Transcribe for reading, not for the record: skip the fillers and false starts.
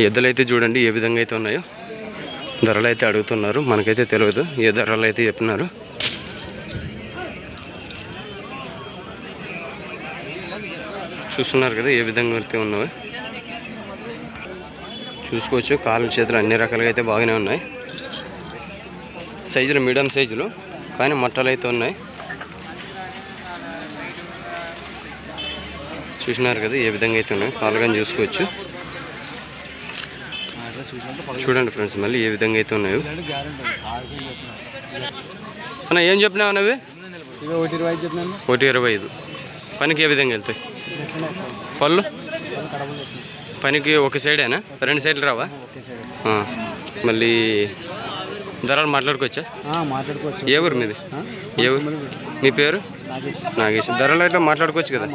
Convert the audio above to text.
ఎద్దులు అయితే చూడండి ఏ విధంగా అయితే ఉన్నాయో. ధరలు అయితే అడుగుతున్నారు, మనకైతే తెలియదు ఏ ధరలు అయితే చెప్పినారు. చూస్తున్నారు కదా ఏ విధంగా అయితే ఉన్నాయో. చూసుకోవచ్చు, కాళ్ళు చేతులు అన్ని రకాలుగా అయితే బాగానే ఉన్నాయి. సైజులు మీడియం సైజులు, కానీ మట్టలు అయితే ఉన్నాయి. చూసినారు కదా ఏ విధంగా అయితే ఉన్నాయి, కాళ్ళు కానీ చూసుకోవచ్చు. చూడండి ఫ్రెండ్స్ మళ్ళీ ఏ విధంగా అయితే ఉన్నాయో. అన్న ఏం చెప్పినావు అన్నవి? 1.25. పనికి ఏ విధంగా వెళ్తాయి పళ్ళు? పనికి ఒక సైడేనా, 2 సైడ్లు రావా? మళ్ళీ ధరలు మాట్లాడుకోవచ్చా? ఏ ఊరు మీది? ఏ ఊరు? మీ పేరు? నాగేష్. ధరలు అయితే మాట్లాడుకోవచ్చు కదా.